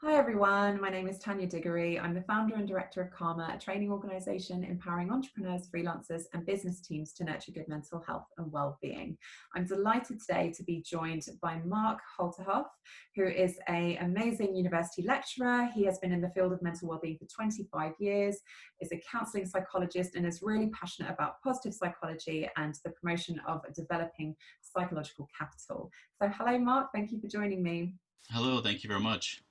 Hi everyone, my name is Tanya Diggory. I'm the founder and director of Karma, a training organisation empowering entrepreneurs, freelancers and business teams to nurture good mental health and well-being. I'm delighted today to be joined by Mark Hoelterhoff, who is an amazing university lecturer. He has been in the field of mental well-being for 25 years, is a counselling psychologist and is really passionate about positive psychology and the promotion of developing psychological capital. So hello Mark, thank you for joining me. Hello, thank you very much.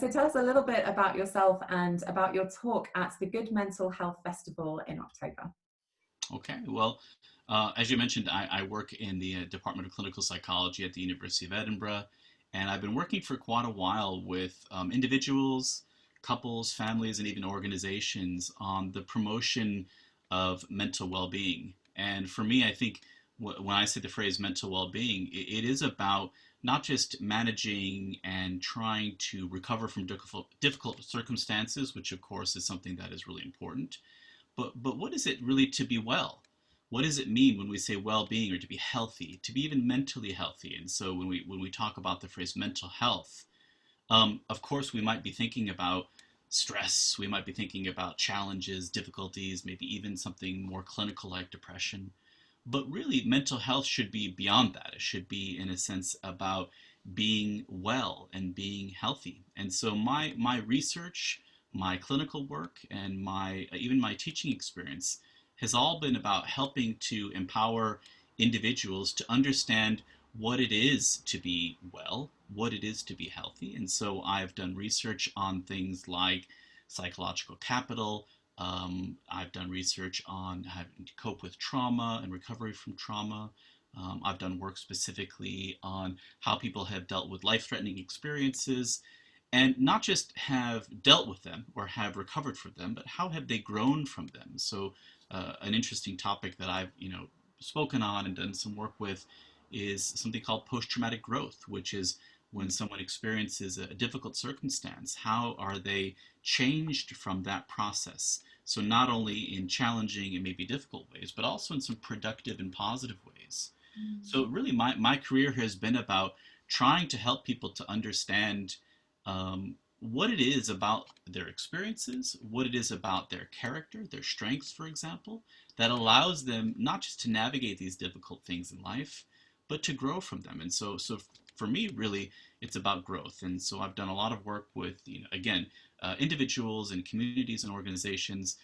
So tell us a little bit about yourself and about your talk at the Good Mental Health Festival in October. Okay, well, as you mentioned, I work in the Department of Clinical Psychology at the University of Edinburgh, and I've been working for quite a while with individuals, couples, families, and even organizations on the promotion of mental well-being. And for me, I think when I say the phrase mental well-being, it is about not just managing and trying to recover from difficult circumstances, which of course is something that is really important. But what is it really to be well? What does it mean when we say well-being or to be healthy, to be even mentally healthy? And so when we talk about the phrase mental health, of course we might be thinking about stress, we might be thinking about challenges, difficulties, maybe even something more clinical like depression. But really, mental health should be beyond that. It should be, in a sense, about being well and being healthy. And so my research, my clinical work, and my even my teaching experience has all been about helping to empower individuals to understand what it is to be well, what it is to be healthy. And so I've done research on things like psychological capital. I've done research on how to cope with trauma and recovery from trauma. I've done work specifically on how people have dealt with life-threatening experiences and not just have dealt with them or have recovered from them, but how have they grown from them. So an interesting topic that I've spoken on and done some work with is something called post-traumatic growth, which is when someone experiences a difficult circumstance, how are they changed from that process? So not only in challenging and maybe difficult ways, but also in some productive and positive ways. So really my career has been about trying to help people to understand what it is about their experiences, what it is about their character, their strengths, for example, that allows them not just to navigate these difficult things in life, but to grow from them. And so for me, really, it's about growth. And so I've done a lot of work with, again, individuals and communities and organizations,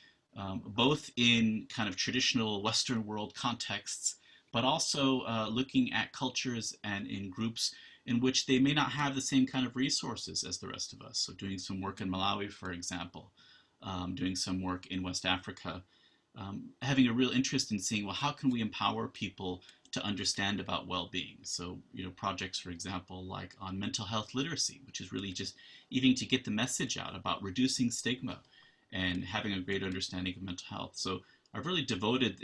both in kind of traditional Western world contexts, but also looking at cultures and in groups in which they may not have the same kind of resources as the rest of us. So doing some work in Malawi, for example, doing some work in West Africa, having a real interest in seeing, well, how can we empower people to understand about well-being? So, projects, for example, like on mental health literacy, which is really just even to get the message out about reducing stigma and having a greater understanding of mental health. So I've really devoted,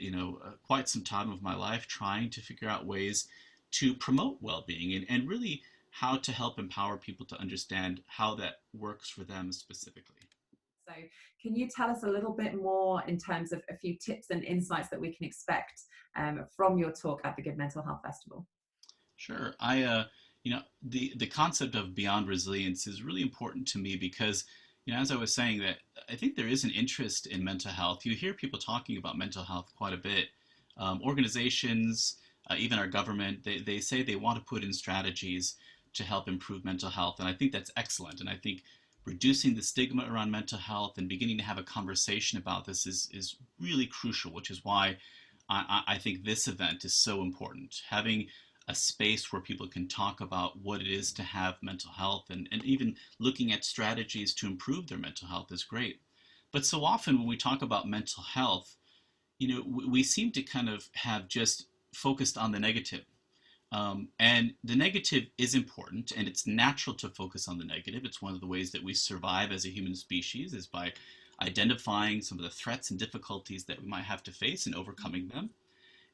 quite some time of my life trying to figure out ways to promote well-being and really how to help empower people to understand how that works for them specifically. So, can you tell us a little bit more in terms of a few tips and insights that we can expect from your talk at the Good Mental Health Festival? Sure. The concept of beyond resilience is really important to me because, as I was saying, that I think there is an interest in mental health. You hear people talking about mental health quite a bit. Organizations, even our government, they say they want to put in strategies to help improve mental health. And I think that's excellent. And I think reducing the stigma around mental health and beginning to have a conversation about this is really crucial, which is why I think this event is so important. Having a space where people can talk about what it is to have mental health and even looking at strategies to improve their mental health is great. But so often when we talk about mental health, we seem to kind of have just focused on the negative. And the negative is important, and it's natural to focus on the negative. It's one of the ways that we survive as a human species is by identifying some of the threats and difficulties that we might have to face and overcoming them.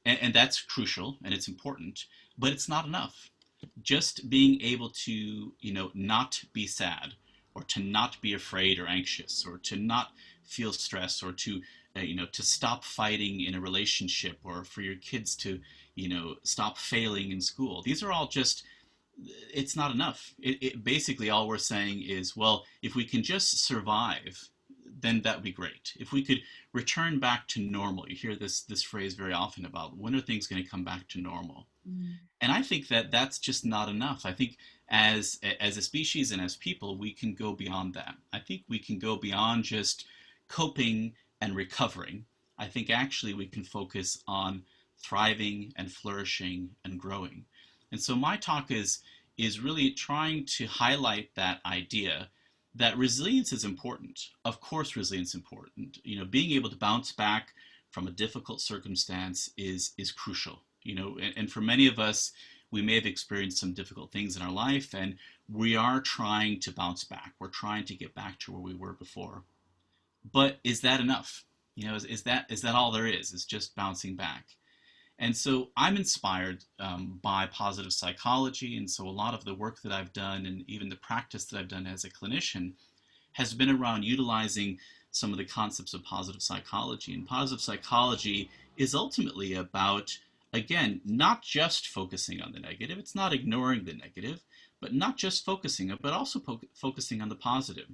And that's crucial and it's important, but it's not enough. Just being able to, not be sad or to not be afraid or anxious or to not feel stress or to, to stop fighting in a relationship or for your kids to, stop failing in school. These are all just it's not enough. Basically, all we're saying is, well, if we can just survive, then that would be great. If we could return back to normal, you hear this phrase very often about when are things going to come back to normal? Mm. And I think that that's just not enough. I think as a species and as people, we can go beyond that. I think we can go beyond just coping and recovering. I think actually we can focus on thriving and flourishing and growing. And so my talk is really trying to highlight that idea that resilience is important. Of course, resilience is important. You know, being able to bounce back from a difficult circumstance is crucial. You know, and for many of us, we may have experienced some difficult things in our life, and we are trying to bounce back. We're trying to get back to where we were before. But is that enough? You know, is that all there is? Is just bouncing back? And so I'm inspired by positive psychology, and so a lot of the work that I've done, and even the practice that I've done as a clinician, has been around utilizing some of the concepts of positive psychology. And positive psychology is ultimately about, again, not just focusing on the negative. It's not ignoring the negative, but not just focusing, but also focusing on the positive.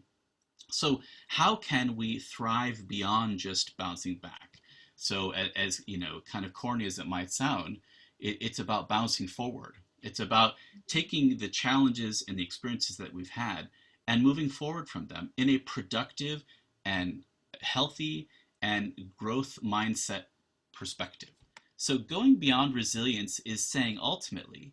So how can we thrive beyond just bouncing back? So as you know, kind of corny as it might sound, it's about bouncing forward. It's about taking the challenges and the experiences that we've had and moving forward from them in a productive and healthy and growth mindset perspective. So going beyond resilience is saying ultimately,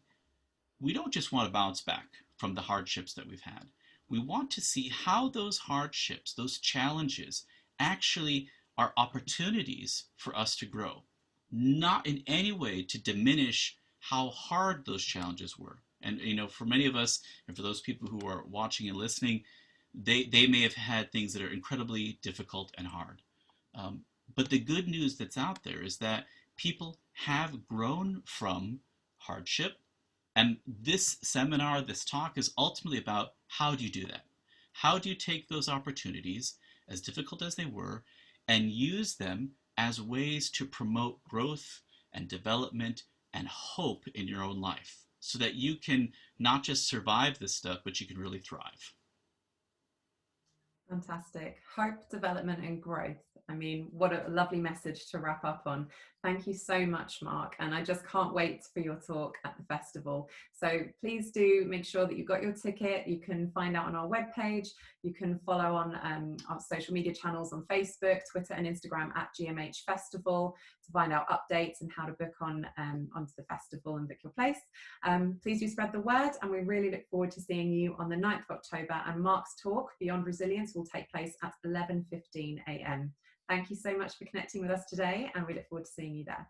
we don't just want to bounce back from the hardships that we've had. We want to see how those hardships, those challenges, actually are opportunities for us to grow, not in any way to diminish how hard those challenges were. And you know, for many of us, and for those people who are watching and listening, they may have had things that are incredibly difficult and hard. Um, but the good news that's out there is that people have grown from hardship, and this seminar, this talk is ultimately about how do you do that? How do you take those opportunities, as difficult as they were, and use them as ways to promote growth and development and hope in your own life so that you can not just survive this stuff, but you can really thrive? Fantastic. Hope, development, and growth. I mean, what a lovely message to wrap up on. Thank you so much, Mark. And I just can't wait for your talk at the festival. So please do make sure that you've got your ticket. You can find out on our webpage. You can follow on our social media channels on Facebook, Twitter, and Instagram at GMH Festival to find out updates and how to book on onto the festival and book your place. Please do spread the word, and we really look forward to seeing you on the 9th of October. And Mark's talk, Beyond Resilience, will take place at 11:15 a.m. Thank you so much for connecting with us today, and we look forward to seeing you there.